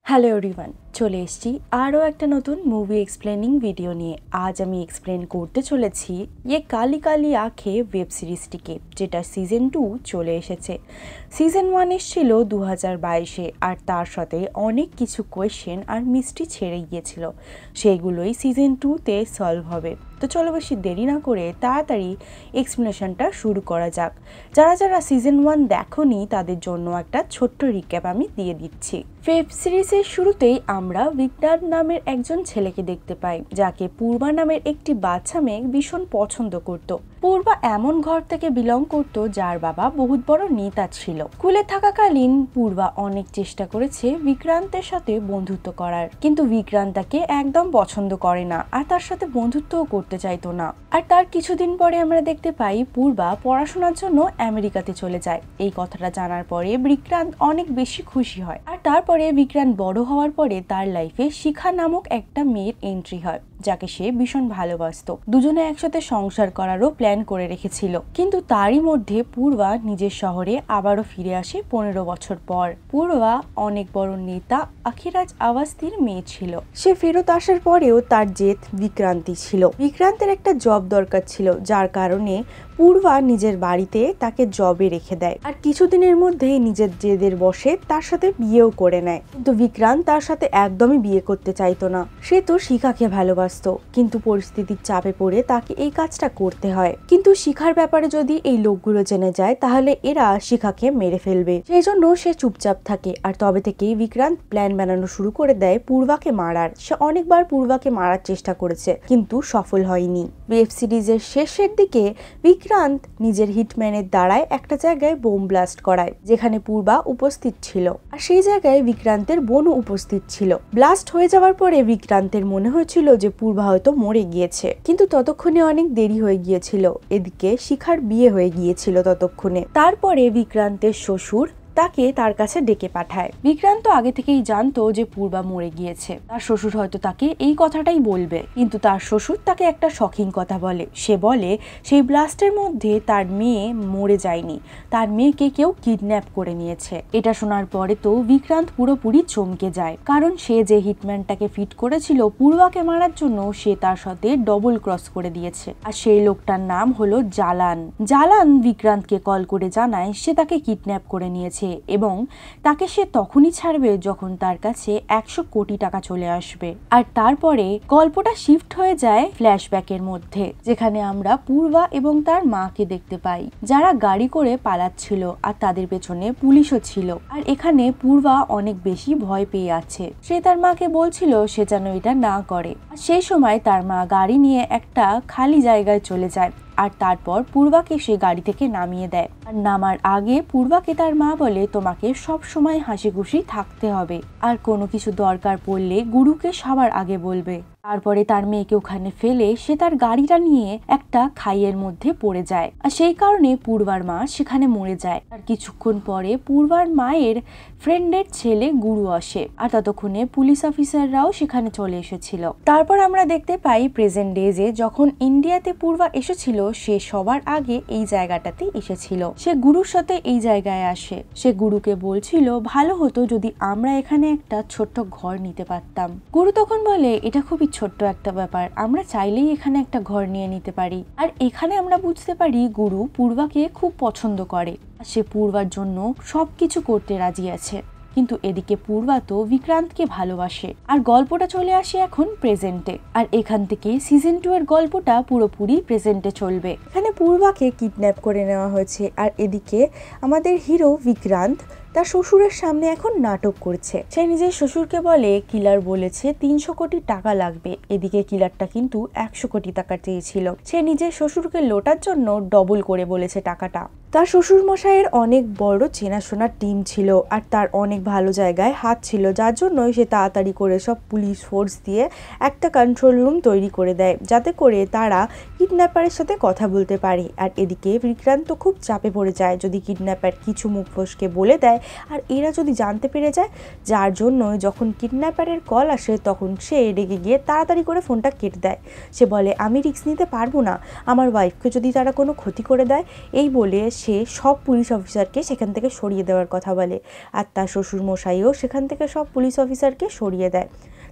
Hello everyone, চলে এসেছি আরও একটা নতুন মুভি এক্সপ্লেনিং ভিডিও নিয়ে। আজ আমি এক্সপ্লেন করতে চলেছি ইয়ে কালি কালি আঁখে ওয়েব সিরিজটিকে, যেটা সিজন 2 চলে এসেছে। সিজন 1 এসেছিল 2022-এ, আর তার সাথে অনেক কিছু কোয়েশ্চেন আর মিস্ট্রি ছেড়ে গিয়েছিল। সেইগুলোই সিজন 2-তে সলভ হবে। তো চলো বেশি দেরি না করে তাড়াতাড়ি এক্সপ্লেনেশনটা শুরু করা যাক। যারা যারা সিজন 1 দেখোনি তাদের জন্য একটা ছোট্ট রিক্যাপ আমি দিয়ে দিচ্ছি। ওয়েব সিরিজের শুরুতেই আমরা বিক্রান্ত নামের একজন ছেলেকে দেখতে পাই, যাকে পূর্বা নামের একটি বাচ্চা মেয়ে ভীষণ পছন্দ করত। পূর্বা এমন ঘর থেকে বিলং করত যার বাবা বহুত বড় নেতা ছিল। স্কুলে থাকাকালীন পূর্বা অনেক চেষ্টা করেছে বিক্রান্তের সাথে বন্ধুত্ব করার, কিন্তু বিক্রান্ত তাকে একদম পছন্দ করে না আর তার সাথে বন্ধুত্বও করতে চাইতো না। আর তার কিছুদিন পরে আমরা দেখতে পাই পূর্বা পড়াশোনার জন্য আমেরিকাতে চলে যায়। এই কথাটা জানার পরে বিক্রান্ত অনেক বেশি খুশি হয়। আর তারপরে বিক্রান্ত বড় হওয়ার পরে তার লাইফে শিখা নামক একটা মেয়ের এন্ট্রি হয়, যাকে সে ভীষণ ভালোবাসতো। দুজনে একসাথে সংসার করারও প্ল্যান করে রেখেছিল, কিন্তু তারই মধ্যে পূর্বা নিজের শহরে আবারও ফিরে আসে 15 বছর পর। পূর্বা অনেক বড় নেতা আখিরাজ আওয়াস্তির মেয়ে ছিল। সে ফেরত আসার পরেও তার জেদ বিক্রান্তি ছিল। বিক্রান্তের একটা জব দরকার ছিল, যার কারণে পূর্বা নিজের বাড়িতে তাকে জবে রেখে দেয়। আর কিছুদিনের মধ্যেই নিজের জেদের বশে তার সাথে বিয়েও করে নেয়। কিন্তু বিক্রান্ত তার সাথে একদমই বিয়ে করতে চাইতো না। সে তো শিখাকে ভালোবাসতো, কিন্তু পরিস্থিতির চাপে পড়ে তাকে এই কাজটা করতে হয়। কিন্তু শিখার ব্যাপারে যদি এই লোকগুলো জেনে যায় তাহলে এরা শিখাকে মেরে ফেলবে। সেই জন্য সে চুপচাপ থাকে। আর তবে থেকেই বিক্রান্ত প্ল্যান বানানো শুরু করে দেয় পূর্বাকে মারার। সে অনেকবার পূর্বাকে মারার চেষ্টা করেছে, কিন্তু সফল হয়নি। ওয়েব সিরিজের শেষের দিকে বিক্রান্ত নিজের হিটম্যানের দ্বারায় একটা জায়গায় বোম ব্লাস্ট করায়, যেখানে পূর্বা উপস্থিত ছিল। আর সেই জায়গায় বিক্রান্তের বোনও উপস্থিত ছিল। ব্লাস্ট হয়ে যাওয়ার পরে বিক্রান্তের মনে হয়েছিল যে পূর্বা হয়তো মরে গিয়েছে, কিন্তু ততক্ষণে অনেক দেরি হয়ে গিয়েছিল। এদিকে শিখার বিয়ে হয়ে গিয়েছিল ততক্ষণে। তারপরে বিক্রান্তের শ্বশুর তাকে তার কাছে ডেকে পাঠায়। বিক্রান্ত আগে থেকেই জানতো যে পূর্বা মরে গিয়েছে। তার শ্বশুর হয়তো তাকে এই কথাটাই বলবে, কিন্তু তার শ্বশুর তাকে একটা শখিং কথা বলে। সে বলে সেই ব্লাস্টের মধ্যে তার মেয়ে মরে যায়নি, তার মেয়েকে কেউ কিডন্যাপ করে নিয়েছে। এটা শোনার পরে তো বিক্রান্ত পুরোপুরি চমকে যায়, কারণ সে যে হিটম্যানটাকে ফিট করেছিল পূর্বাকে মারার জন্য, সে তার সাথে ডবল ক্রস করে দিয়েছে। আর সেই লোকটার নাম হলো জালান। জালান বিক্রান্তকে কল করে জানায় সে তাকে কিডন্যাপ করে নিয়েছে এবং তাকে সে তখনই ছাড়বে যখন তার কাছে 100 কোটি টাকা চলে আসবে। আর তারপরে গল্পটা শিফট হয়ে যায় ফ্ল্যাশব্যাকের মধ্যে, যেখানে আমরা পূর্বা এবং তার মাকে দেখতে পাই, যারা গাড়ি করে পালাচ্ছিল আর তাদের পেছনে পুলিশও ছিল। আর এখানে পূর্বা অনেক বেশি ভয় পেয়ে আছে। সে তার মাকে বলছিল সে যেন এটা না করে। আর সেই সময় তার মা গাড়ি নিয়ে একটা খালি জায়গায় চলে যায়। আর তারপর পূর্বাকে সে গাড়ি থেকে নামিয়ে দেয়। আর নামার আগে পূর্বাকে তার মা বলে তোমাকে সব সময় হাসি খুশি থাকতে হবে, আর কোনো কিছু দরকার পড়লে গুরুকে সবার আগে বলবে। তারপরে তার মেয়েকে ওখানে ফেলে সে তার গাড়িটা নিয়ে একটা খাইয়ের মধ্যে পড়ে যায়। আর সেই কারণে পূর্বার মা সেখানে মরে যায়। আর কিছুক্ষণ পরে পূর্বার মায়ের ফ্রেন্ডের ছেলে গুরু আসে, আর ততক্ষণে পুলিশ অফিসাররাও সেখানে চলে এসেছিল। তারপর আমরা দেখতে পাই প্রেজেন্ট ডেজে যখন ইন্ডিয়াতে পূর্বা এসেছিল, সে সবার আগে এই জায়গাটাতে এসেছিল। সে গুরুর সাথে এই জায়গায় আসে। সে গুরুকে বলছিল ভালো হতো যদি আমরা এখানে একটা ছোট্ট ঘর নিতে পারতাম। গুরু তখন বলে এটা খুবই ছোট্ট একটা ব্যাপার, আমরা চাইলেই এখানে একটা ঘর নিয়ে নিতে পারি। আর এখানে আমরা বুঝতে পারি গুরু পূর্বাকে খুব পছন্দ করে, আর সে পূর্বার জন্য সবকিছু করতে রাজি আছে। কিন্তু এদিকে পূর্বা তো বিক্রান্তকে ভালোবাসে। আর গল্পটা চলে আসে এখন প্রেজেন্টে। আর এখান থেকে সিজন 2 এর গল্পটা পুরোপুরি প্রেজেন্টে চলবে। এখানে পূর্বাকে কিডন্যাপ করে নেওয়া হয়েছে। আর এদিকে আমাদের হিরো বিক্রান্ত তার শ্বশুরের সামনে এখন নাটক করছে। সে নিজের শ্বশুরকে বলে কিলার বলেছে 300 কোটি টাকা লাগবে। এদিকে কিলারটা কিন্তু 100 কোটি টাকা চেয়েছিল। সে নিজের শ্বশুরকে লোটার জন্য ডবল করে বলেছে টাকাটা। তার শ্বশুর মশাইয়ের অনেক বড় চেনাশোনার টিম ছিল, আর তার অনেক ভালো জায়গায় হাত ছিল, যার জন্যই সে তাড়াতাড়ি করে সব পুলিশ ফোর্স দিয়ে একটা কন্ট্রোল রুম তৈরি করে দেয়, যাতে করে তারা কিডন্যাপারের সাথে কথা বলতে পারে। আর এদিকে বিক্রান্ত খুব চাপে পড়ে যায় যদি কিডন্যাপার কিছু মুখ ফসকে বলে দেয় আর এরা যদি জানতে পেরে যায়, যার জন্য যখন কিডন্যাপারের কল আসে তখন সে রেগে গিয়ে তাড়াতাড়ি করে ফোনটা কেটে দেয়। সে বলে আমি রিস্ক নিতে পারবো না, আমার ওয়াইফকে যদি তারা কোনো ক্ষতি করে দেয়। এই বলে সে সব পুলিশ অফিসারকে সেখান থেকে সরিয়ে দেওয়ার কথা বলে, আর তার শ্বশুরমশাইও সেখান থেকে সব পুলিশ অফিসারকে সরিয়ে দেয়।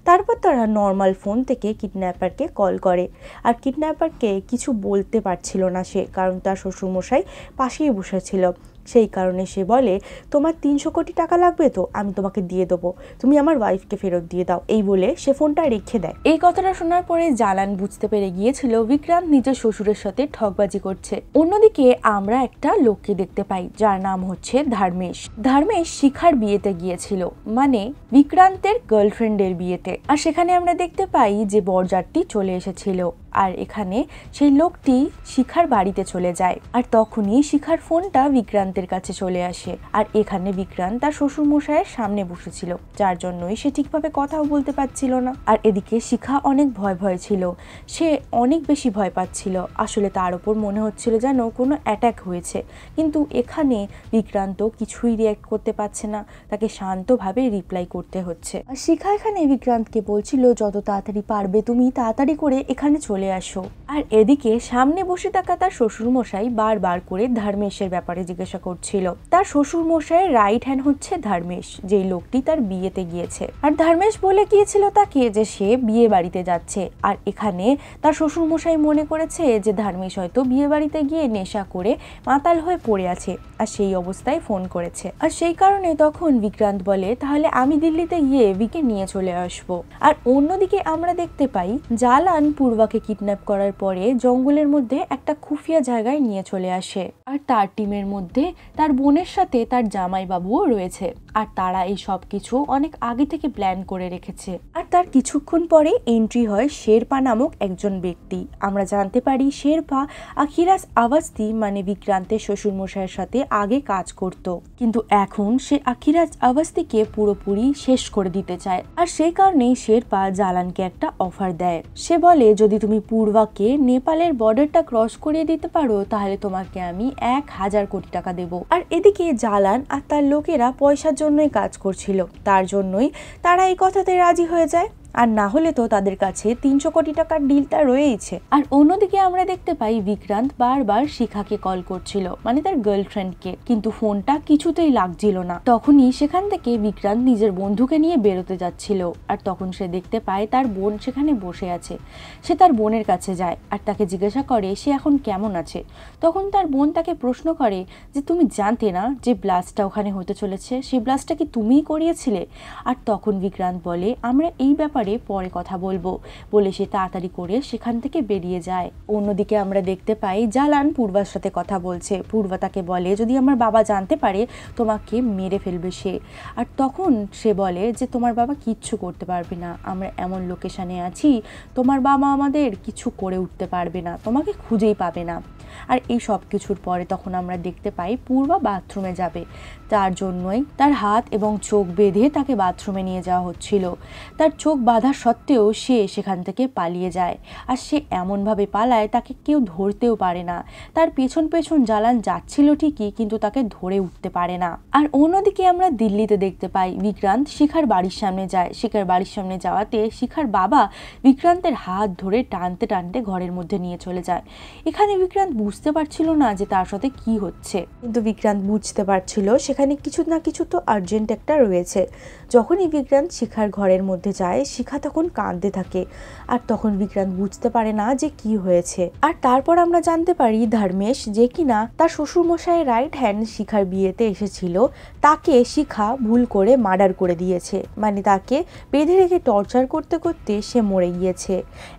তারপর তারা নর্মাল ফোন থেকে কিডন্যাপারকে কল করে, আর কিডন্যাপারকে কিছু বলতে পারছিল না সে, কারণ তার শ্বশুরমশাই পাশেই বসেছিল। সেই কারণে সে বলে, তোমার 300 কোটি টাকা লাগবে তো আমি তোমাকে দিয়ে দেবো, তুমি আমার ওয়াইফকে ফেরত দিয়ে দাও। এই বলে সে ফোনটা রেখে দেয়। এই কথাটা শোনার পরে জালান বুঝতে পেরে গিয়েছিল বিক্রান্ত নিজের শ্বশুরের সাথে ঠকবাজি করছে। অন্যদিকে আমরা একটা লোককে দেখতে পাই যার নাম হচ্ছে ধর্মেশ। ধর্মেশ শিখার বিয়েতে গিয়েছিল, মানে বিক্রান্তের গার্লফ্রেন্ডের বিয়েতে। আর সেখানে আমরা দেখতে পাই যে বরযাত্রী চলে এসেছিল, আর এখানে সেই লোকটি শিখার বাড়িতে চলে যায়। আর তখনই শিখার ফোনটা বিক্রান্তের কাছে চলে আসে, আর এখানে বিক্রান্ত তার শ্বশুর মশাইয়ের সামনে বসেছিল, যার জন্যই সে ঠিকভাবে কথাও বলতে পারছিল না। আর এদিকে শিখা অনেক ভয় ছিল, সে অনেক বেশি ভয় পাচ্ছিল। আসলে তার উপর মনে হচ্ছিল যেন কোনো অ্যাটাক হয়েছে, কিন্তু এখানে বিক্রান্ত কিছুই রিয়াক্ট করতে পারছে না, তাকে শান্তভাবে রিপ্লাই করতে হচ্ছে। আর শিখা এখানে বিক্রান্তকে বলছিল, যত তাড়াতাড়ি পারবে তুমি তাড়াতাড়ি করে এখানে চলে আসো। আর এদিকে সামনে বসে থাকা তার শ্বশুর মশাই বারবার করে ধর্মেশের ব্যাপারে জিজ্ঞাসা করছিল। তার শ্বশুর মশাইয়ের রাইট হ্যান্ড হচ্ছে ধর্মেশ, যেই লোকটি তার বিয়েতে গিয়েছে। আর ধর্মেশ বলে গিয়েছিল তাকে যে সে বিয়ে বাড়িতে যাচ্ছে, আর এখানে তার শ্বশুর মশাই মনে করেছে যে ধর্মেশ হয়তো বিয়ে বাড়িতে গিয়ে নেশা করে মাতাল হয়ে পড়ে আছে, আর সেই অবস্থায় ফোন করেছে। আর সেই কারণে তখন বিক্রান্ত বলে, তাহলে আমি দিল্লিতে গিয়ে বিকে নিয়ে চলে আসবো। আর অন্যদিকে আমরা দেখতে পাই জালান পূর্বাকে কিডন্যাপ করার পরে জঙ্গলের মধ্যে একটা খুফিয়া জায়গায় নিয়ে চলে আসে, আর তার টিমের মধ্যে তার বোনের সাথে তার জামাই বাবুও রয়েছে। আর তারা এই সব কিছু অনেক আগে থেকে প্ল্যান করে রেখেছে। আর তার কিছুক্ষণ পরে এন্ট্রি হয় শেরপা নামক একজন ব্যক্তি। আমরা জানতে পারি শেরপা আখিরাজ আওয়াস্তি মানে বিক্রান্তের শ্বশুর মশাইয়ের সাথে আগে কাজ করত, কিন্তু এখন সে আখিরাজ আওয়াস্তিকে পুরোপুরি শেষ করে দিতে চায়। আর সেই কারণেই শেরপা জালানকে একটা অফার দেয়। সে বলে, যদি তুমি পূর্বাকে নেপালের বর্ডারটা ক্রস করিয়ে দিতে পারো তাহলে তোমাকে আমি 1000 কোটি টাকা দেব। আর এদিকে জালান আর তার লোকেরা পয়সার জন্যই কাজ করছিল, তার জন্যই তারা এই কথাতে রাজি হয়ে যায়। আর না হলে তো তাদের কাছে 300 কোটি টাকার ডিলটা রয়েইছে। আর অন্যদিকে আমরা দেখতে পাই বিক্রান্ত বারবার শিখাকে কল করছিল, মানে তার গার্লফ্রেন্ডকে, কিন্তু ফোনটা কিছুতেই লাগছিল না। তখনই সেখান থেকে বিক্রান্ত নিজের বন্ধুকে নিয়ে বেরোতে যাচ্ছিল, আর তখন সে দেখতে পায় তার বোন সেখানে বসে আছে। সে তার বোনের কাছে যায় আর তাকে জিজ্ঞাসা করে সে এখন কেমন আছে। তখন তার বোন তাকে প্রশ্ন করে যে তুমি জানতে না যে ব্লাস্টটা ওখানে হতে চলেছে, সেই ব্লাস্টটা কি তুমিই করিয়েছিলে? আর তখন বিক্রান্ত বলে, আমরা এই ব্যাপারে পরে কথা বলবো বলে সে তাড়াতাড়ি করে সেখান থেকে বেরিয়ে যায়। অন্যদিকে আমরা দেখতে পাই জালান পূর্বার সাথে কথা বলছে। পূর্বা তাকে বলে, যদি আমার বাবা জানতে পারে তোমাকে মেরে ফেলবে সে। আর তখন সে বলে যে তোমার বাবা কিচ্ছু করতে পারবে না, আমরা এমন লোকেশনে আছি তোমার বাবা আমাদের কিছু করে উঠতে পারবে না, তোমাকে খুঁজেই পাবে না। আর এই সব কিছুর পরে তখন আমরা দেখতে পাই পূর্বা বাথরুমে যাবে, তার জন্যই তার হাত এবং চোখ বেঁধে তাকে বাথরুমে নিয়ে যাওয়া হচ্ছিল। তার চোখ বাঁধা সত্ত্বেও সে সেখান থেকে পালিয়ে যায়, আর সে এমনভাবে পালায় তাকে কেউ ধরতেও পারে না। তার পেছন পেছন জালান যাচ্ছিল ঠিকই, কিন্তু তাকে ধরে উঠতে পারে না। আর অন্যদিকে আমরা দিল্লিতে দেখতে পাই বিক্রান্ত শিখার বাড়ির সামনে যায়। শিখার বাড়ির সামনে যাওয়াতে শিখার বাবা বিক্রান্তের হাত ধরে টানতে টানতে ঘরের মধ্যে নিয়ে চলে যায়। এখানে বিক্রান্ত বুঝতে পারছিল না যে তার সাথে কি হচ্ছে, কিন্তু বিক্রান্ত বুঝতে পারছিল সেখানে কিছু না কিছু তো আর্জেন্ট একটা রয়েছে। যখনই বিক্রান্ত শিখার ঘরের মধ্যে যায় শিখা তখন কাঁদতে থাকে, আর তখন বিক্রান্ত বুঝতে পারে না যে কি হয়েছে। আর তারপর আমরা জানতে পারি ধর্মেশ, যে কিনা তার শ্বশুর মশাইয়ের রাইট হ্যান্ড শিখার বিয়েতে এসেছিল, তাকে শিখা ভুল করে মার্ডার করে দিয়েছে, মানে তাকে বেঁধে রেখে টর্চার করতে করতে সে মরে গিয়েছে।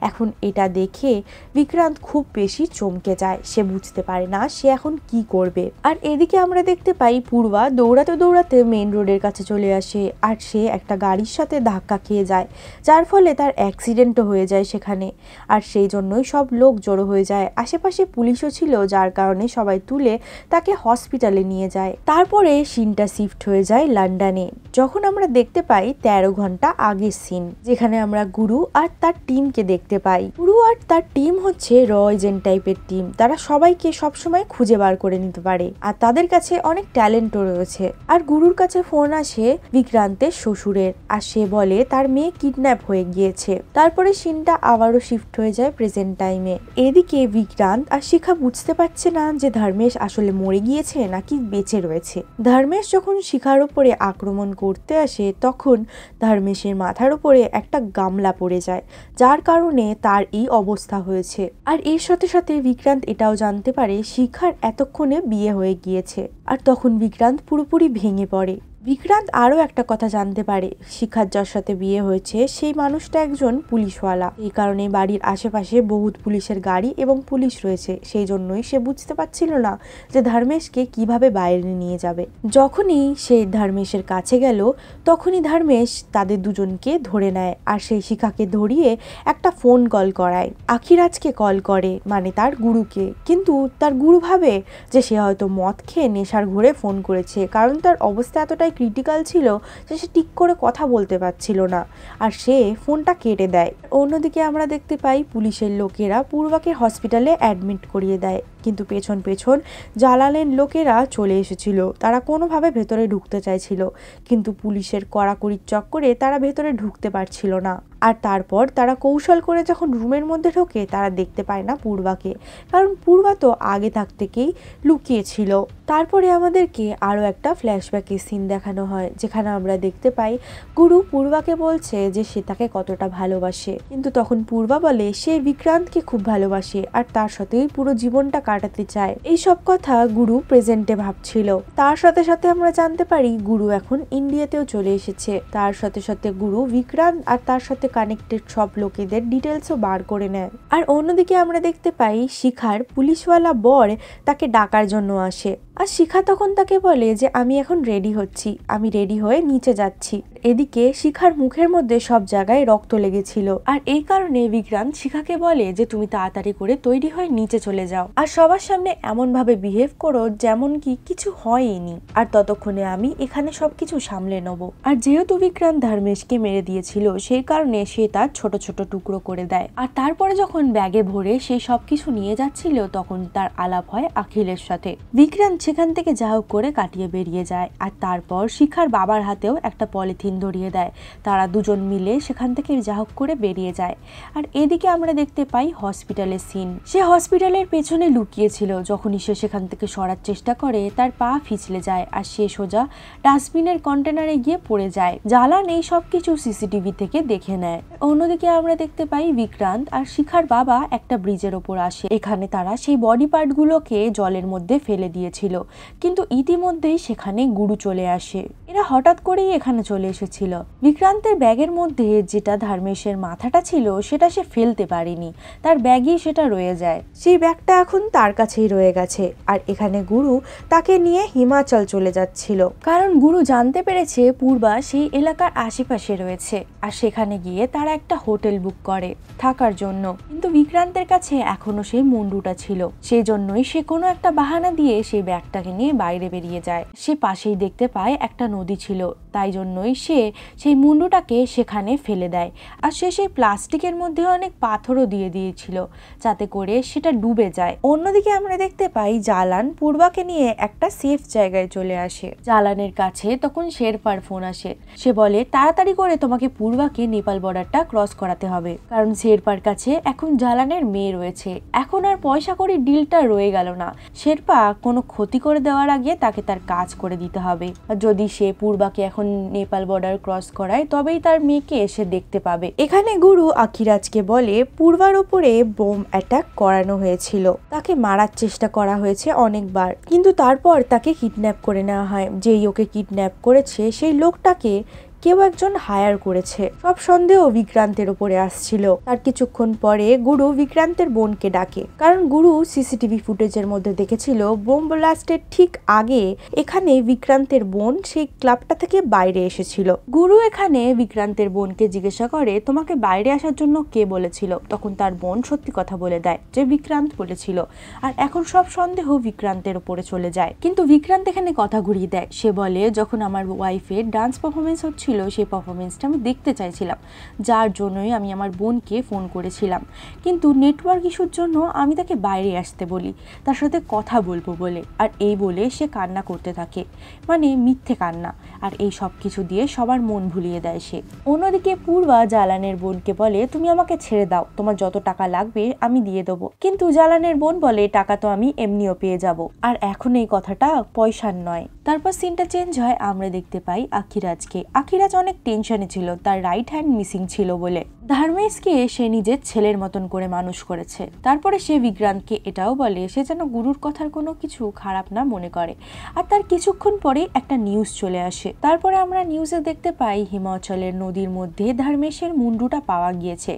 এখন এটা দেখে বিক্রান্ত খুব বেশি চমকে যায়, সে বুঝতে পারে না সে এখন কি করবে। আর এদিকে আমরা দেখতে পাই পূর্বা দৌড়াতে দৌড়াতে মেইন রোডের কাছে চলে আসে, আর সে একটা গাড়ির সাথে ধাক্কা খেয়ে যায়, যার ফলে তার অ্যাক্সিডেন্টও হয়ে যায় সেখানে। আর সেই জন্যই সব লোক জড়ো হয়ে যায়, আশেপাশে পুলিশও ছিল, যার কারণে সবাই তুলে তাকে হসপিটালে নিয়ে যায়। তারপরে সিনটা শিফট হয়ে যায় লন্ডনে, যখন আমরা দেখতে পাই 13 ঘন্টা আগের সিন, যেখানে আমরা গুরু আর তার টিমকে দেখতে পাই। গুরু আর তার টিম হচ্ছে র এজেন্ট টাইপের টিম, তারা সবাইকে সবসময় খুঁজে বার করে নিতে পারে আর তাদের কাছে অনেক ট্যালেন্টও রয়েছে। আর গুরুর কাছে ফোন আসে বিক্রান্তের শ্বশুরের, আর সে বলে তার মেয়ে কিডন্যাপ হয়ে গিয়েছে। তারপরে সিনটা আবারও শিফট হয়ে যায় প্রেজেন্ট টাইমে। এদিকে বিক্রান্ত আর শিখা বুঝতে পারছে না যে ধর্মেশ আসলে মরে গিয়েছে নাকি বেঁচে রয়েছে। ধর্মেশ যখন শিখার উপরে আক্রমণ করতে আসে তখন ধর্মেশের মাথার উপরে একটা গামলা পড়ে যায়, যার কারণে তার এই অবস্থা হয়েছে। আর এর সাথে সাথে বিক্রান্ত এটাও জানতে পারে শিখার এতক্ষণে বিয়ে হয়ে গিয়েছে, আর তখন বিক্রান্ত পুরোপুরি ভেঙে পড়ে। বিক্রান্ত আরও একটা কথা জানতে পারে, শিখার যার সাথে বিয়ে হয়েছে সেই মানুষটা একজন পুলিশওয়ালা। এই কারণে বাড়ির আশেপাশে বহুত পুলিশের গাড়ি এবং পুলিশ রয়েছে, সেই জন্যই সে বুঝতে পারছিল না যে ধর্মেশকে কিভাবে বাইরে নিয়ে যাবে। যখনই সে ধর্মেশের কাছে গেল তখনই ধর্মেশ তাদের দুজনকে ধরে নেয়, আর সেই শিখাকে ধরিয়ে একটা ফোন কল করায়। আখিরাজকে কল করে, মানে তার গুরুকে। কিন্তু তার গুরু ভাবে যে সে হয়তো মদ খেয়ে নেশার ঘোরে ফোন করেছে, কারণ তার অবস্থা এতটাই ক্রিটিক্যাল ছিল যে সে ঠিক করে কথা বলতে পারছিল না, আর সে ফোনটা কেটে দেয়। অন্যদিকে আমরা দেখতে পাই পুলিশের লোকেরা পূর্বাকে হসপিটালে অ্যাডমিট করিয়ে দেয়, কিন্তু পেছন পেছন জালালের লোকেরা চলে এসেছিল। তারা কোনোভাবে ভেতরে ঢুকতে চাইছিল, কিন্তু পুলিশের কড়াকড়ির চক্করে তারা ভেতরে ঢুকতে পারছিল না। আর তারপর তারা কৌশল করে যখন রুমের মধ্যে ঢোকে তারা দেখতে পায় না পূর্বাকে, কারণ পূর্বা তো আগে থেকেই লুকিয়েছিল। তারপরে আমাদেরকে আরও একটা ফ্ল্যাশব্যাকের সিন দেখানো হয়, যেখানে আমরা দেখতে পাই গুরু পূর্বাকে বলছে যে সে তাকে কতটা ভালোবাসে, কিন্তু তখন পূর্বা বলে সে বিক্রান্তকে খুব ভালোবাসে আর তার সাথেই পুরো জীবনটা কাটাতে চায়। এই সব কথা গুরু প্রেজেন্টে ভাবছিল। তার সাথে সাথে আমরা জানতে পারি গুরু এখন ইন্ডিয়াতেও চলে এসেছে। তার সাথে সাথে গুরু বিক্রান্ত আর তার সাথে কানেক্টেড সব লোকেদের ডিটেলসও বার করে নেয়। আর অন্যদিকে আমরা দেখতে পাই শিখার পুলিশওয়ালা বর তাকে ডাকার জন্য আসে, আর শিখা তখন তাকে বলে যে আমি এখন রেডি হচ্ছি, আমি রেডি হয়ে নিচে যাচ্ছি। এদিকে শিখার মুখের মধ্যে সব জায়গায় রক্ত লেগেছিল, আর এই কারণে বিক্রান্ত শিখাকে বলে যে তুমি তাড়াতাড়ি করে তৈরি হয়ে নিচে চলে যাও, আর সবার সামনে এমন ভাবে বিহেভ করো যেমন কি কিছু হয়নি, আর ততক্ষণে আমি এখানে সবকিছু সামলে নেব। আর যেহেতু বিক্রান্ত ধর্মেশকে মেরে দিয়েছিল সেই কারণে সে তার ছোট ছোট টুকরো করে দেয়। আর তারপরে যখন ব্যাগে ভরে সে সবকিছু নিয়ে যাচ্ছিল তখন তার আলাপ হয় আখিলের সাথে। বিক্রান্ত সেখান থেকে যা হোক করে কাটিয়ে বেরিয়ে যায়, আর তারপর শিখার বাবার হাতেও একটা পলিথিন ধরিয়ে দেয়। তারা দুজন মিলে সেখান থেকে যা হোক করে বেরিয়ে যায়। আর এদিকে আমরা দেখতে পাই হসপিটালের সিন। সে হসপিটালের পেছনে লুকিয়েছিল, যখনই সে সেখান থেকে সরার চেষ্টা করে তার পা পিছলে যায় আর সে সোজা ডাস্টবিনের কন্টেনারে গিয়ে পড়ে যায়। জালান এই সব কিছু সিসিটিভি থেকে দেখে নেয়। অন্যদিকে আমরা দেখতে পাই বিক্রান্ত আর শিখার বাবা একটা ব্রিজের ওপর আসে। এখানে তারা সেই বডি পার্টগুলোকে জলের মধ্যে ফেলে দিয়েছিল, কিন্তু ইতিমধ্যেই সেখানে গুরু চলে আসে। এরা হঠাৎ করেই এখানে চলে এসেছিল। বিক্রান্তের ব্যাগের মধ্যে যেটা ধর্মেশের মাথাটা ছিল সেটা সে ফেলতে পারেনি, তার ব্যাগই সেটা রয়ে যায়। সেই ব্যাগটা এখন তার কাছেই রয়ে গেছে। আর এখানে গুরু তাকে নিয়ে হিমাচল চলে যাচ্ছিল, কারণ গুরু জানতে পেরেছে পূর্বা সেই এলাকার আশেপাশে রয়েছে, আর সেখানে গিয়ে তারা একটা হোটেল বুক করে থাকার জন্য। কিন্তু বিক্রান্তের কাছে এখনো সেই মুন্ডুটা ছিল, সেই জন্যই সে কোনো একটা বাহানা দিয়ে সেই ব্যাগটাকে নিয়ে বাইরে বেরিয়ে যায়। সে পাশেই দেখতে পায় একটা নদী ছিল, তাই জন্যই সে সেই মুন্ডুটাকে সেখানে ফেলে দেয়। আর সে সেই প্লাস্টিকের মধ্যে অনেক পাথরও দিয়ে দিয়েছিল যাতে করে সেটা ডুবে যায়। অন্যদিকে আমরা দেখতে পাই জালান পূর্বাকে নিয়ে একটা সেফ জায়গায় চলে আসে। জালানের কাছে তখন শেরপার ফোন আসে। সে বলে তাড়াতাড়ি করে তোমাকে পূর্বাকে নেপাল বর্ডারটা ক্রস করাতে হবে, কারণ শেরপার কাছে এখন জালানের মেয়ে রয়েছে। এখন আর পয়সা করে ডিলটা রয়ে গেল না, শেরপা কোনো ক্ষতি করে দেওয়ার আগে তাকে তার কাজ করে দিতে হবে। আর যদি সে পূর্বাকে এখন নেপাল বর্ডার ক্রস করায় তবেই তার মেয়েকে এসে দেখতে পাবে। এখানে গুরু আখিরাজকে বলে পূর্বার উপরে বোম অ্যাটাক করানো হয়েছিল, তাকে মারার চেষ্টা করা হয়েছে অনেকবার, কিন্তু তারপর তাকে কিডন্যাপ করে নেওয়া হয়। যেই ওকে কিডন্যাপ করেছে সেই লোকটাকে কেউ একজন হায়ার করেছে। সব সন্দেহ বিক্রান্তের উপরে আসছিল। তার কিছুক্ষণ পরে গুরু বিক্রান্তের বোনকে ডাকে, কারণ গুরু সিসিটিভি ফুটেজের মধ্যে দেখেছিল বোম ব্লাস্টের ঠিক আগে এখানে বিক্রান্তের বোন সেই ক্লাবটা থেকে বাইরে এসেছিল। গুরু এখানে বিক্রান্তের বোনকে জিজ্ঞাসা করে তোমাকে বাইরে আসার জন্য কে বলেছিল? তখন তার বোন সত্যি কথা বলে দেয় যে বিক্রান্ত বলেছিল। আর এখন সব সন্দেহ বিক্রান্তের উপরে চলে যায়, কিন্তু বিক্রান্ত এখানে কথা ঘুরিয়ে দেয়। সে বলে যখন আমার ওয়াইফের ডান্স পারফরমেন্স হচ্ছিল করেছিল সেই পারফরমেন্সটা আমি দেখতে চাইছিলাম, যার জন্যই আমি আমার বোনকে ফোন করেছিলাম। কিন্তু নেটওয়ার্ক ইস্যুর জন্য আমি তাকে বাইরে আসতে বলি তার সাথে কথা বলবো বলে, আর এই বলে সে কান্না করতে থাকে, মানে মিথ্যে কান্না। আর এই সব কিছু দিয়ে সবার মন ভুলিয়ে দেয় সে। অন্যদিকে পূর্বা জালানের বোনকে বলে, তুমি আমাকে ছেড়ে দাও, তোমার যত টাকা লাগবে আমি দিয়ে দেবো। কিন্তু জালানের বোন বলে, টাকা তো আমি এমনিও পেয়ে যাব, আর এখন এই কথাটা পয়সার নয়। তারপর সিনটা চেঞ্জ হয়, আমরা দেখতে পাই আখিরাজকে। আখিরাজ অনেক টেনশনে ছিল, তার রাইট হ্যান্ড মিসিং ছিল বলে। ধর্মেশকে সে নিজের ছেলের মতন করে মানুষ করেছে। তারপরে সে বিক্রান্তকে এটাও বলে সে যেন গুরুর কথার কোনো কিছু খারাপ না মনে করে। আর তার কিছুক্ষণ পরে একটা নিউজ চলে আসে। তারপরে আমরা নিউজে দেখতে পাই হিমাচলের নদীর মধ্যে ধর্মেশের মুন্ডুটা পাওয়া গিয়েছে।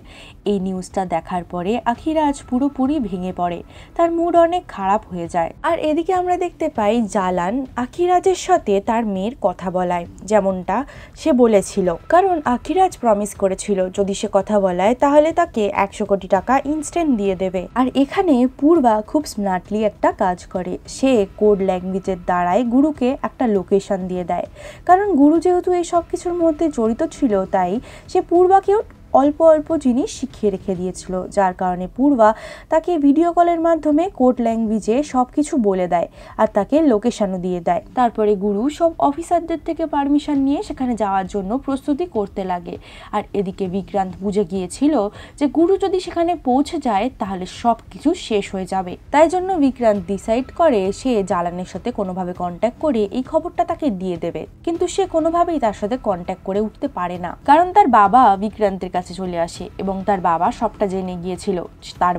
এই নিউজটা দেখার পরে আখিরাজ পুরোপুরি ভেঙে পড়ে, তার মুড অনেক খারাপ হয়ে যায়। আর এদিকে আমরা দেখতে পাই জালান আখিরাজের সাথে তার মেয়ের কথা বলায়, যেমনটা সে বলেছিল, কারণ আখিরাজ প্রমিস করেছিল যদি সে কথা বলায় তাহলে তাকে 100 কোটি টাকা ইনস্ট্যান্ট দিয়ে দেবে। আর এখানে পূর্বা খুব স্মার্টলি একটা কাজ করে, সে কোড ল্যাঙ্গুয়েজের দ্বারাই গুরুকে একটা লোকেশন দিয়ে দেয়। কারণ গুরু যেহেতু এই সব কিছুর মধ্যে জড়িত ছিল, তাই সে পূর্বাকেও অল্প অল্প জিনিস শিখিয়ে রেখে দিয়েছিল, যার কারণে পূর্বা তাকে ভিডিও কলের মাধ্যমে কোড ল্যাঙ্গুয়েজে সব কিছু বলে দেয় আর তাকে লোকেশনও দিয়ে দেয়। তারপরে গুরু সব অফিসারদের থেকে পারমিশন নিয়ে সেখানে যাওয়ার জন্য প্রস্তুতি করতে লাগে। আর এদিকে বিক্রান্ত বুঝে গিয়েছিল যে গুরু যদি সেখানে পৌঁছে যায় তাহলে সব কিছু শেষ হয়ে যাবে। তাই জন্য বিক্রান্ত ডিসাইড করে সে জালানের সাথে কোনোভাবে কন্ট্যাক্ট করে এই খবরটা তাকে দিয়ে দেবে। কিন্তু সে কোনোভাবেই তার সাথে কন্ট্যাক্ট করে উঠতে পারে না, কারণ তার বাবা বিক্রান্তের কাছে চলে আসে এবং তার বাবা সবটা জেনে গিয়েছিল। তার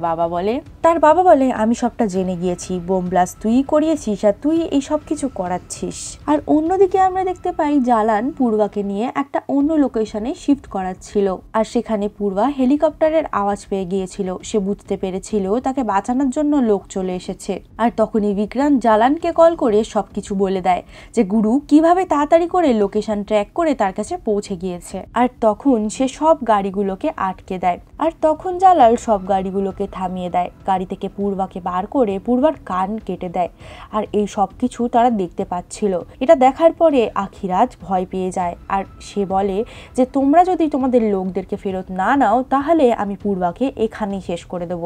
বাবা বলে আমি সবটা জেনে গিয়েছি, বোম ব্লাস্ট তুই করিয়েছিস আর তুই এই সব কিছু করাচ্ছিস। আর অন্যদিকে আমরা দেখতে পাই জালান পূর্বাকে নিয়ে একটা অন্য লোকেশনে শিফট করাচ্ছিল। আর সেখানে পূর্বা হেলিকপ্টারের আওয়াজ পেয়ে গিয়েছিল, সে বুঝতে পেরেছিল তাকে বাঁচানোর জন্য লোক চলে এসেছে। আর তখনই বিক্রান্ত জালানকে কল করে সবকিছু বলে দেয় যে গুরু কিভাবে তাড়াতাড়ি করে লোকেশন ট্র্যাক করে তার কাছে পৌঁছে গিয়েছে। আর তখন সে সব গাড়িগুলোকে আটকে দেয়। আর তখন জালাল সব গাড়িগুলোকে থামিয়ে দেয়, গাড়ি থেকে পূর্বাকে বার করে পূর্বার কান কেটে দেয়। আর এই সব কিছু তারা দেখতে পাচ্ছিল। এটা দেখার পরে আখিরাজ ভয় পেয়ে যায়, আর সে বলে যে তোমরা যদি তোমাদের লোকদেরকে ফেরত না নাও তাহলে আমি পূর্বাকে এখানেই শেষ করে দেব।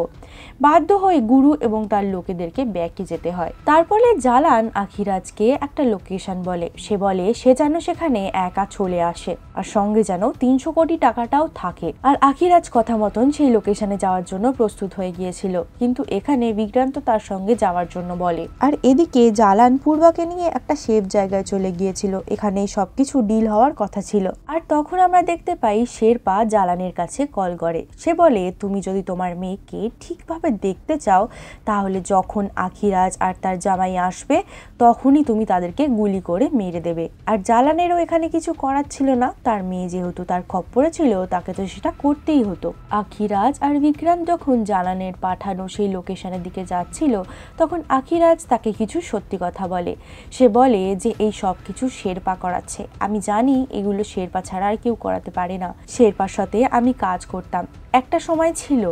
বাধ্য হয়ে গুরু এবং তার লোকেদেরকে ব্যাকে যেতে হয়। তারপরে জালান আখিরাজকে একটা লোকেশন বলে, সে বলে সে যেন সেখানে একা চলে আসে আর সঙ্গে যেন 300 কোটি টাকাটাও থাকে। আর আখিরাজ কথা মতন সেই লোকেশনে যাওয়ার জন্য প্রস্তুত হয়ে গিয়েছিল, কিন্তু এখানে বিক্রান্ত তার সঙ্গে যাওয়ার জন্য বলে। আর এদিকে জালান পূর্বাকে নিয়ে একটা সেফ জায়গায় চলে গিয়েছিল, এখানে সবকিছু ডিল হওয়ার কথা ছিল। আর তখন আমরা দেখতে পাই শেরপা জালানের কাছে কল করে, সে বলে তুমি যদি তোমার মেয়েকে ঠিকভাবে দেখতে চাও তাহলে যখন আখিরাজ আর তার জামাই আসবে তখনই তুমি তাদেরকে গুলি করে মেরে দেবে। আর জালানেরও এখানে কিছু করার ছিল না, তার মেয়ে যেহেতু তার খপ্পরে ছিল তাকে তো সেটা করতেই হতো। আখিরাজ আর বিক্রান্ত যখন জালানের পাঠানো সেই লোকেশনের দিকে যাচ্ছিল তখন আখিরাজ তাকে কিছু সত্যি কথা বলে। সে বলে যে এই সব কিছু শেরপা করাচ্ছে, আমি জানি এগুলো শেরপা ছাড়া আর কেউ করাতে পারে না, শেরপার সাথে আমি কাজ করতাম একটা সময় ছিল,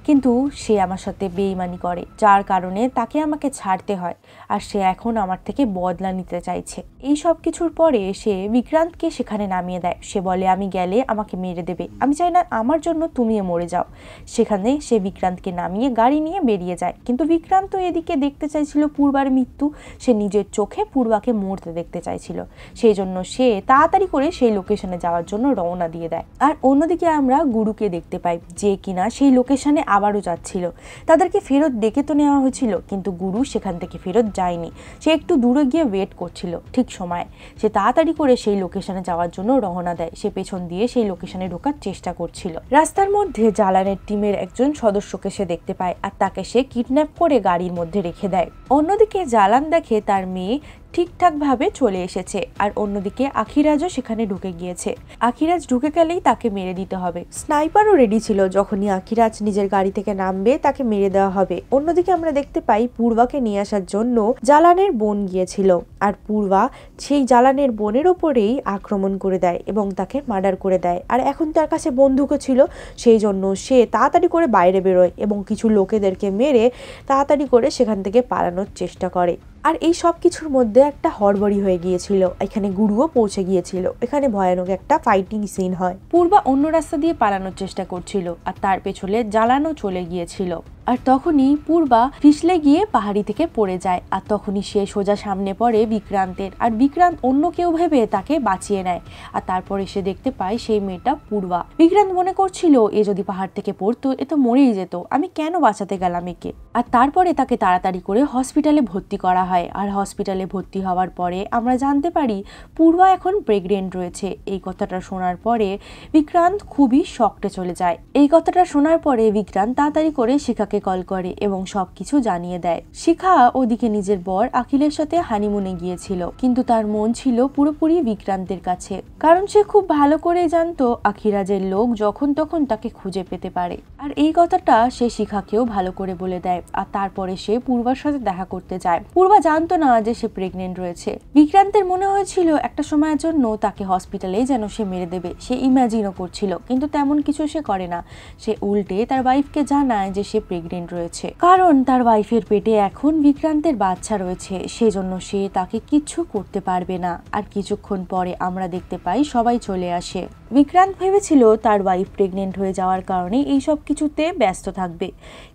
কিন্তু সে আমার সাথে বেইমানি করে যার কারণে তাকে আমাকে ছাড়তে হয়, আর সে এখন আমার থেকে বদলা নিতে চাইছে। এই সব কিছুর পরে সে বিক্রান্তকে সেখানে নামিয়ে দেয়, সে বলে আমি গেলে আমাকে মেরে দেবে, আমি চাই না আমার জন্য তুমিও মরে যাও। সেখানে সে বিক্রান্তকে নামিয়ে গাড়ি নিয়ে বেরিয়ে যায়, কিন্তু বিক্রান্ত এদিকে দেখতে চাইছিল পূর্বার মৃত্যু, সে নিজের চোখে পূর্বাকে মরতে দেখতে চাইছিল, সেই জন্য সে তাড়াতাড়ি করে সেই লোকেশনে যাওয়ার জন্য রওনা দিয়ে দেয়। আর অন্যদিকে আমরা গুরুকে দেখতে পাই যে কিনা সেই লোকেশনে আবারও যাচ্ছিল, তাদেরকে ফেরত ডেকে তো নেওয়া হয়েছিল কিন্তু গুরু সেখান থেকে ফেরত যায়নি, সে একটু দূরে গিয়ে ওয়েট করছিল। ঠিক সময় সে তাড়াতাড়ি করে সেই লোকেশনে যাওয়ার জন্য রওনা দেয়, সে পেছন দিয়ে সেই লোকেশনে ঢোকার চেষ্টা করছিল। রাস্তার মধ্যে জালানের টিমের একজন সদস্যকে সে দেখতে পায় আর তাকে সে কিডন্যাপ করে গাড়ির মধ্যে রেখে দেয়। অন্যদিকে জালান দেখে তার মেয়ে ঠিকঠাক ভাবে চলে এসেছে, আর অন্যদিকে আখিরাজও সেখানে ঢুকে গিয়েছে। আখিরাজ ঢুকে গেলেই তাকে মেরে দিতে হবে। স্নাইপারও রেডি ছিল, যখনই আখিরাজ নিজের গাড়ি থেকে নামবে তাকে মেরে দেওয়া হবে। অন্যদিকে আমরা দেখতে পাই পূর্বাকে নিয়ে আসার জন্য জালানের বোন গিয়েছিল, আর পূর্বা সেই জালানের বোনের ওপরেই আক্রমণ করে দেয় এবং তাকে মার্ডার করে দেয়। আর এখন তার কাছে বন্দুকও ছিল, সেই জন্য সে তাড়াতাড়ি করে বাইরে বেরোয় এবং কিছু লোকেদেরকে মেরে তাড়াতাড়ি করে সেখান থেকে পালানোর চেষ্টা করে। আর এই সব কিছুর মধ্যে একটা হড়বড়ি হয়ে গিয়েছিল। এখানে গুরুও পৌঁছে গিয়েছিল। এখানে ভয়ানক একটা ফাইটিং সিন হয়। পূর্বা অন্য রাস্তা দিয়ে পালানোর চেষ্টা করছিল আর তার পেছনে জ্বালানো চলে গিয়েছিল। আর তখনই পূর্বা পিছলে গিয়ে পাহাড়ি থেকে পড়ে যায়। আর তখনই সে সোজা সামনে পড়ে বিক্রান্তের। আর বিক্রান্ত অন্য কেউ ভেবে তাকে বাঁচিয়ে নেয়। আর তারপরে সে দেখতে পায় সেই মেয়েটা পূর্বা। বিক্রান্ত মনে করছিল এ যদি পাহাড় থেকে পড়তো এ তো মরেই যেত, আমি কেন বাঁচাতে গেলাম একে। আর তারপরে তাকে তাড়াতাড়ি করে হসপিটালে ভর্তি করা হয়। আর হসপিটালে ভর্তি হওয়ার পরে আমরা জানতে পারি পূর্বা এখন প্রেগনেন্ট রয়েছে। এই কথাটা শোনার পরে বিক্রান্ত খুবই শকটে চলে যায়। এই কথাটা শোনার পরে বিক্রান্ত তাড়াতাড়ি করে শিখাকে কল করে এবং সবকিছু জানিয়ে দেয়। শিখা ওদিকে নিজের বর আখিলের সাথে হানিমুনে গিয়েছিল, কিন্তু তার মন ছিল পুরোপুরি বিক্রান্তের কাছে, কারণ সে খুব ভালো করে জানতো আখিরাজের লোক যখন তখন তাকে খুঁজে পেতে পারে। আর এই কথাটা সে শিখাকেও ভালো করে বলে দেয়। আর তারপরে সে পূর্বার সাথে দেখা করতে যায়। পূর্বা জানতো না যে সে প্রেগনেন্ট রয়েছে। বিক্রান্তের মনে হয়েছিল একটা সময়ের জন্য তাকে হসপিটালে যেন সে মেরে দেবে। সে ইমাজিনও করছিল, কিন্তু তেমন কিছু সে করে না। সে উল্টে তার ওয়াইফকে জানায় যে সে প্রেগনেন্ট রয়েছে, কারণ তার ওয়াইফের পেটে এখন বিক্রান্তের বাচ্চা রয়েছে, সেজন্য সে তাকে কিচ্ছু করতে পারবে না। আর কিছুক্ষণ পরে আমরা দেখতে পাই সবাই চলে আসে। বিক্রান্ত ভেবেছিল তার ওয়াইফ প্রেগনেন্ট হয়ে যাওয়ার কারণে এই সব কিছুতে ব্যস্ত থাকবে,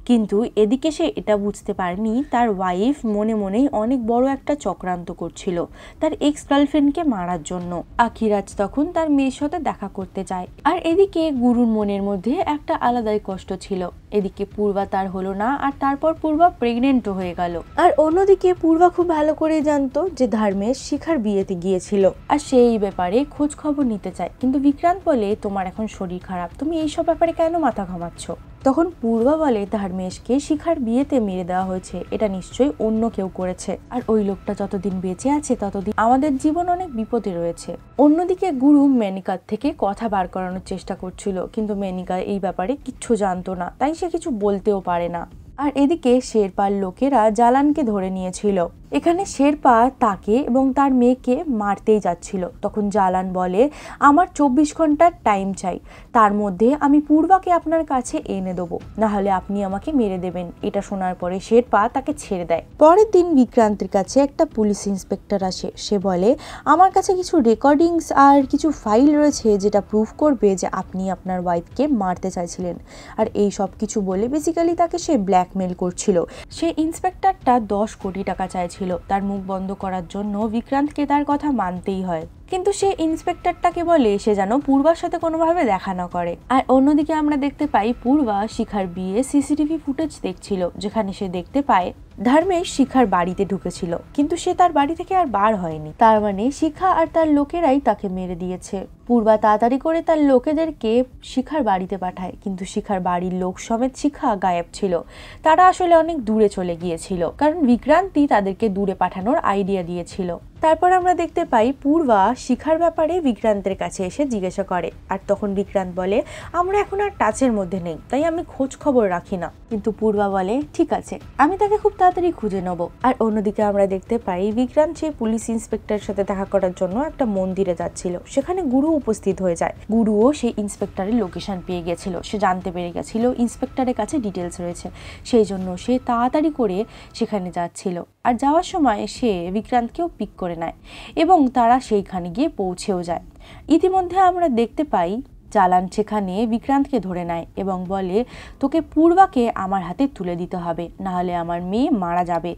কিন্তু এদিকে সে এটা বুঝতে পারেনি তার ওয়াইফ মনে মনেই অনেক বড় একটা চক্রান্ত করছিল তার এক্স গার্লফ্রেন্ডকে মারার জন্য। আখিরাজ তখন তার মেয়ের সাথে দেখা করতে যায়। আর এদিকে গুরুর মনের মধ্যে একটা আলাদাই কষ্ট ছিল। এদিকে পূর্বা তার হলো না, আর তারপর পূর্বা প্রেগনেন্টও হয়ে গেল। আর অন্যদিকে পূর্বা খুব ভালো করে জানতো যে ধর্মেশ শিখার বিয়েতে গিয়েছিল, আর সেই ব্যাপারে খোঁজ খবর নিতে চায়। কিন্তু বিক্রান্ত বলে তোমার এখন শরীর খারাপ, তুমি এইসব ব্যাপারে কেন মাথা ঘামাচ্ছ। তখন পূর্বা বলে ধর্মেশকে শিখার বিয়েতে মেরে দেওয়া হয়েছে, এটা নিশ্চয়ই অন্য কেউ করেছে, আর ওই লোকটা যতদিন বেঁচে আছে ততদিন আমাদের জীবন অনেক বিপদে রয়েছে। অন্যদিকে গুরু মেনিকার থেকে কথা বার করানোর চেষ্টা করছিল, কিন্তু মেনিকা এই ব্যাপারে কিচ্ছু জানতো না, তাই সে কিছু বলতেও পারে না। আর এদিকে শেরপার লোকেরা জালানকে ধরে নিয়েছিল। এখানে শেরপা তাকে এবং তার মেয়েকে মারতেই যাচ্ছিল। তখন জালান বলে আমার 24 ঘন্টার টাইম চাই, তার মধ্যে আমি পূর্বাকে আপনার কাছে এনে দেবো, না হলে আপনি আমাকে মেরে দেবেন। এটা শোনার পরে শেরপা তাকে ছেড়ে দেয়। পরের দিন বিক্রান্তের কাছে একটা পুলিশ ইন্সপেক্টর আসে। সে বলে আমার কাছে কিছু রেকর্ডিংস আর কিছু ফাইল রয়েছে যেটা প্রুফ করবে যে আপনি আপনার ওয়াইফকে মারতে চাইছিলেন। আর এই সব কিছু বলে বেসিক্যালি তাকে সে ব্ল্যাকমেল করছিল। সে ইন্সপেক্টরটা 10 কোটি টাকা চাইছিল তার মুখ বন্ধ করার জন্য। বিক্রান্তকে তার কথা মানতেই হয়, কিন্তু সে ইন্সপেক্টরটাকে বলে সে যেন পূর্বার সাথে কোনোভাবে দেখা না করে। আর অন্যদিকে আমরা দেখতে পাই পূর্বা শিখার বিয়ে সিসিটিভি ফুটেজ দেখছিল, যেখানে সে দেখতে পায় ধর্মেশ শিখার বাড়িতে ঢুকেছিল, কিন্তু সে তার বাড়ি থেকে আর বার হয়নি। তার মানে শিখা আর তার লোকেরাই তাকে মেরে দিয়েছে। পূর্বা তাড়াতাড়ি করে তার লোকেদেরকে শিখার বাড়িতে পাঠায়, কিন্তু শিখার বাড়ির লোক সমেত শিখা গায়েব ছিল। তারা আসলে অনেক দূরে চলে গিয়েছিল, কারণ বিক্রান্তি তাদেরকে দূরে পাঠানোর আইডিয়া দিয়েছিল। তারপর আমরা দেখতে পাই পূর্বা শিখার ব্যাপারে বিক্রান্তের কাছে এসে জিজ্ঞাসা করে। আর তখন বিক্রান্ত বলে আমরা এখন আর টাচের মধ্যে নেই, তাই আমি খোঁজ খবর রাখি না। কিন্তু পূর্বা বলে ঠিক আছে, আমি তাকে খুব তাড়াতাড়ি খুঁজে নেব। আর অন্যদিকে আমরা দেখতে পাই বিক্রান্ত সেই পুলিশ ইন্সপেক্টরের সাথে দেখা করার জন্য একটা মন্দিরে যাচ্ছিল। সেখানে গুরু উপস্থিত হয়ে যায়। গুরুও সেই ইন্সপেক্টরের লোকেশন পেয়ে গেছিল। সে জানতে পেরে গেছিল ইন্সপেক্টরের কাছে ডিটেলস রয়েছে, সেই জন্য সে তাড়াতাড়ি করে সেখানে যাচ্ছিল। আর যাওয়ার সময় সে বিক্রান্তকেও পিক করে নেয় এবং তারা সেইখানে গিয়ে পৌঁছেও যায়। ইতিমধ্যে আমরা দেখতে পাই জালান সেখানে বিক্রান্তকে ধরে নেয় এবং বলে তোকে পূর্বাকে আমার হাতে তুলে দিতে হবে, না হলে আমার মেয়ে মারা যাবে।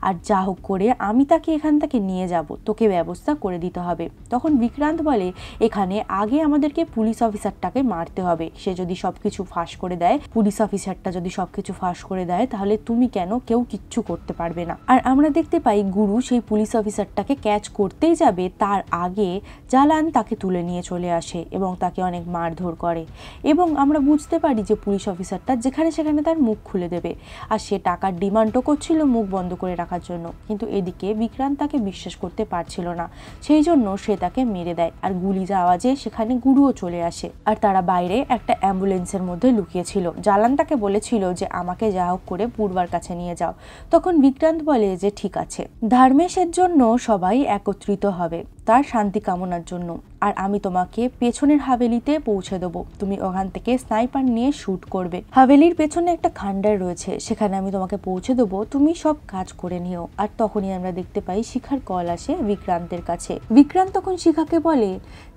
আর যা হোক করে আমি তাকে এখান থেকে নিয়ে যাব, তোকে ব্যবস্থা করে দিতে হবে। তখন বিক্রান্ত বলে এখানে আগে আমাদেরকে পুলিশ অফিসারটাকে মারতে হবে। সে যদি সবকিছু ফাঁস করে দেয়, পুলিশ অফিসারটা যদি সবকিছু ফাঁস করে দেয়, তাহলে তুমি কেন, কেউ কিচ্ছু করতে পারবে না। আর আমরা দেখতে পাই গুরু সেই পুলিশ অফিসারটাকে ক্যাচ করতেই যাবে, তার আগে জালান তাকে তুলে নিয়ে চলে আসে এবং তাকে অনেক মারধর করে। এবং আমরা বুঝতে পারি যে পুলিশ অফিসারটা যেখানে সেখানে তার মুখ খুলে দেবে। আর সে টাকার ডিমান্ডও করছিল মুখ বন্ধ করে রাখার জন্য, কিন্তু এদিকে বিক্রান্ত তাকে বিশ্বাস করতে পারছিল না, সেই জন্য সে তাকে মেরে দেয়। আর গুলি আওয়াজে সেখানে গুরুও চলে আসে। আর তারা বাইরে একটা অ্যাম্বুলেন্সের মধ্যে লুকিয়েছিল। জালান তাকে বলেছিল যে আমাকে যা হোক করে পূর্বার কাছে নিয়ে যাও। তখন বিক্রান্ত বলে যে ঠিক আছে, ধর্মেশের জন্য সবাই একত্রিত হবে। তার শান্তি কামনার জন্য, আর আমি তোমাকে পেছনের হাভেলিতে পৌঁছে দেবো, তুমি ওখান থেকে স্নাইপার নিয়ে শুট করবে। হাভেলির পেছনে একটা খান্ডার রয়েছে, সেখানে আমি তোমাকে পৌঁছে দেবো, তুমি সব কাজ করে নিও। আর তখনই আমরা দেখতে পাই শিখার কল আসে বিক্রান্তের কাছে। বিক্রান্ত তখন শিখাকে বলে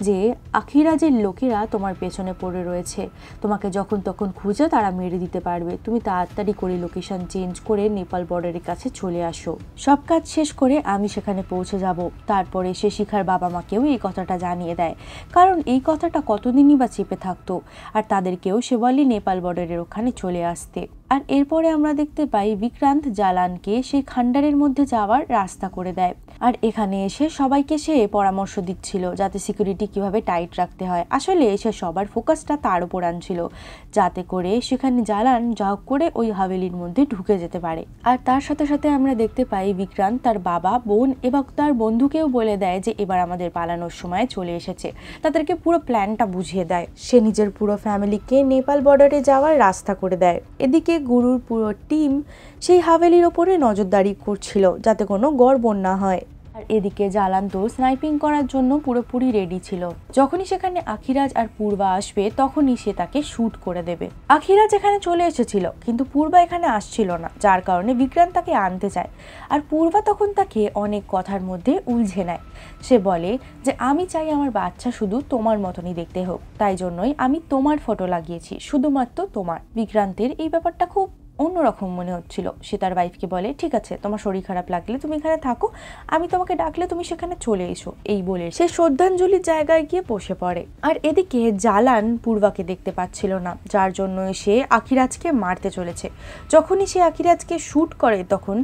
যে আখিরাজের লোকেরা তোমার পেছনে পড়ে রয়েছে, তোমাকে যখন তখন খুঁজে তারা মেরে দিতে পারবে, তুমি তাড়াতাড়ি করে লোকেশন চেঞ্জ করে নেপাল বর্ডারের কাছে চলে আসো। সব কাজ শেষ করে আমি সেখানে পৌঁছে যাব। তারপরে সে শিখার বাবা মাকেও এই কথাটা জানিয়ে দেয়, কারণ এই কথাটা কতদিনই বা চেপে থাকতো। আর তাদেরকেও সে বলে নেপাল বর্ডারের ওখানে চলে আসতে। আর এরপরে আমরা দেখতে পাই বিক্রান্ত জালানকে সেই খান্ডারের মধ্যে যাওয়ার রাস্তা করে দেয়। আর এখানে এসে সবাইকে সে পরামর্শ দিচ্ছিল যাতে সিকিউরিটি কিভাবে টাইট রাখতে হয়। আসলে সে সবার ফোকাসটা তার উপর আনছিল, যাতে করে সেখানে জালান যা করে ওই হাভেলির মধ্যে ঢুকে যেতে পারে। আর তার সাথে সাথে আমরা দেখতে পাই বিক্রান্ত তার বাবা, বোন এবং তার বন্ধুকেও বলে দেয় যে এবার আমাদের পালানোর সময় চলে এসেছে। তাদেরকে পুরো প্ল্যানটা বুঝিয়ে দেয়। সে নিজের পুরো ফ্যামিলিকে নেপাল বর্ডারে যাওয়ার রাস্তা করে দেয়। এদিকে গুরুর পুরো টিম সেই হাভেলির ওপরে নজরদারি করছিল যাতে কোনো গড়বড় না হয়। আর এদিকে জালান তো স্নাইপিং করার জন্য পুরোপুরি রেডি ছিল। যখনই সেখানে আখিরাজ আর পূর্বা আসবে তখনই সে তাকে শুট করে দেবে। আখিরাজ এখানে চলে এসেছিল কিন্তু পূর্বা এখানে আসছিল না, যার কারণে বিক্রান্ত তাকে আনতে চায়। আর পূর্বা তখন তাকে অনেক কথার মধ্যে উলঝে নেয়। সে বলে যে আমি চাই আমার বাচ্চা শুধু তোমার মতনই দেখতে হোক, তাই জন্যই আমি তোমার ফটো লাগিয়েছি, শুধুমাত্র তোমার। বিক্রান্তের এই ব্যাপারটা খুব অন্যরকম মনে হচ্ছিল। সে তার ওয়াইফকে বলে ঠিক আছে, তোমার শরীর খারাপ লাগলে তুমি এখানে থাকো, আমি তোমাকে ডাকলে তুমি সেখানে চলে এসো। এই বলে সে শ্রদ্ধাঞ্জলির জায়গায় গিয়ে বসে পড়ে। আর এদিকে জালান পূর্বাকে দেখতে পাচ্ছিল না, যার জন্য সে আখিরাজকে মারতে চলেছে। যখনই সে আখিরাজকে শুট করে তখন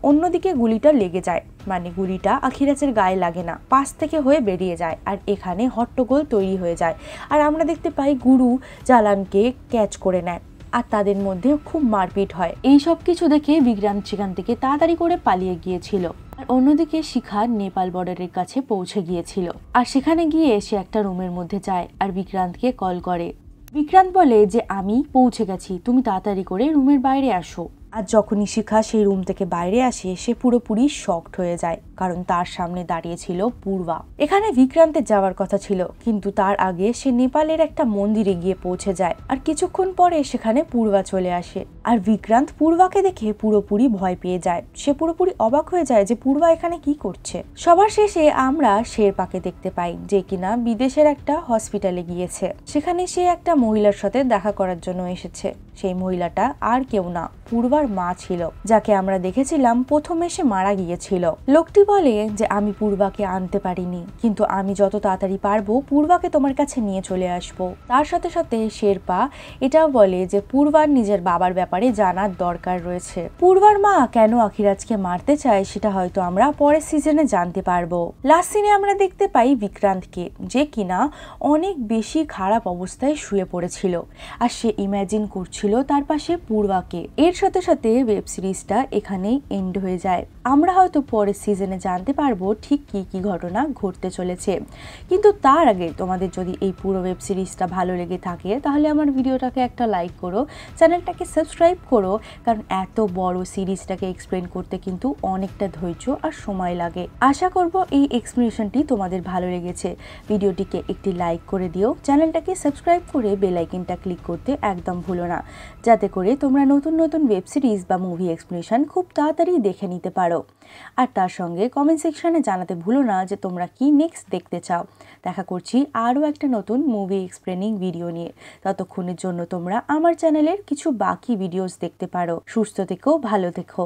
অন্যদিকে গুলিটা লেগে যায়, মানে গুলিটা আখিরাজের গায়ে লাগে না, পাশ থেকে হয়ে বেরিয়ে যায়। আর এখানে হট্টগোল তৈরি হয়ে যায়। আর আমরা দেখতে পাই গুরু জালানকে ক্যাচ করে নেয় আর তাদের মধ্যে খুব মারপিট হয়। এই সব কিছু দেখে বিক্রান্ত সেখান থেকে তাড়াতাড়ি করে পালিয়ে গিয়েছিল। আর অন্যদিকে শিখা নেপাল বর্ডারের কাছে পৌঁছে গিয়েছিল। আর সেখানে গিয়ে সে একটা রুমের মধ্যে যায় আর বিক্রান্তকে কল করে। বিক্রান্ত বলে যে আমি পৌঁছে গেছি, তুমি তাড়াতাড়ি করে রুমের বাইরে আসো। আর যখনই শিখা সেই রুম থেকে বাইরে আসে সে পুরোপুরি শকড হয়ে যায়, কারণ তার সামনে দাঁড়িয়ে ছিল পূর্বা। এখানে বিক্রান্তের যাওয়ার কথা ছিল, কিন্তু তার আগে সে নেপালের একটা মন্দিরে গিয়ে পৌঁছে যায়। আর কিছুক্ষণ পরে সেখানে পূর্বা চলে আসে। আর বিক্রান্ত পূর্বাকে দেখে পুরোপুরি ভয় পেয়ে যায়। সে পুরোপুরি অবাক হয়ে যায় যে পূর্বা এখানে কি করছে। সবার শেষে আমরা শেরপাকে দেখতে পাই, যে কিনা বিদেশের একটা হসপিটালে গিয়েছে। সেখানে সে একটা মহিলার সাথে দেখা করার জন্য এসেছে। সেই মহিলাটা আর কেউ না, পূর্বার মা ছিল, যাকে আমরা দেখেছিলাম প্রথমে সে মারা গিয়েছিল। লোকটি বলে যে আমি পূর্বাকে আনতে পারিনি, কিন্তু আমি যত তাড়াতাড়ি পারবো পূর্বাকে তোমার কাছে নিয়ে চলে আসব। তার সাথে সাথে শেরপা এটাও বলে যে পূর্বার নিজের বাবার ব্যাপারে জানার দরকার রয়েছে। পূর্বার মা কেন আখিরাজকে মারতে চায় সেটা হয়তো আমরা পরের সিজনে জানতে পারবো। লাস্ট সিনে আমরা দেখতে পাই বিক্রান্তকে, যে কিনা অনেক বেশি খারাপ অবস্থায় শুয়ে পড়েছিল আর সে ইমাজিন করছিল তার পাশে পূর্বাকে। এর সাথে সাথে ওয়েব সিরিজটা এখানেই এন্ড হয়ে যায়। আমরা হয়তো পরের সিজনে জানতে পারবো ঠিক কি কি ঘটনা ঘটতে চলেছে। কিন্তু তার আগে তোমাদের যদি এই পুরো ওয়েব সিরিজটা ভালো লেগে থাকে তাহলে আমার ভিডিওটাকে একটা লাইক করো, চ্যানেলটাকে সাবস্ক্রাইব করো, কারণ এত বড় সিরিজটাকে এক্সপ্লেন করতে কিন্তু অনেকটা ধৈর্য আর সময় লাগে। আশা করব এই এক্সপ্লেনেশনটি তোমাদের ভালো লেগেছে। ভিডিওটিকে একটি লাইক করে দিও, চ্যানেলটাকে সাবস্ক্রাইব করে বেল আইকনটা ক্লিক করতে একদম ভুলো না, যাতে করে তোমরা নতুন নতুন ওয়েব সিরিজ বা মুভি এক্সপ্লেনেশন খুব তাড়াতাড়ি দেখে নিতে পারো। আর তার সঙ্গে কমেন্ট সেকশনে জানাতে ভুলো না যে তোমরা কি নেক্সট দেখতে চাও। দেখা করছি আরও একটা নতুন মুভি এক্সপ্লেনিং ভিডিও নিয়ে। ততক্ষণের জন্য তোমরা আমার চ্যানেলের কিছু বাকি ভিডিওস দেখতে পারো। সুস্থ থেকো, ভালো থেকো।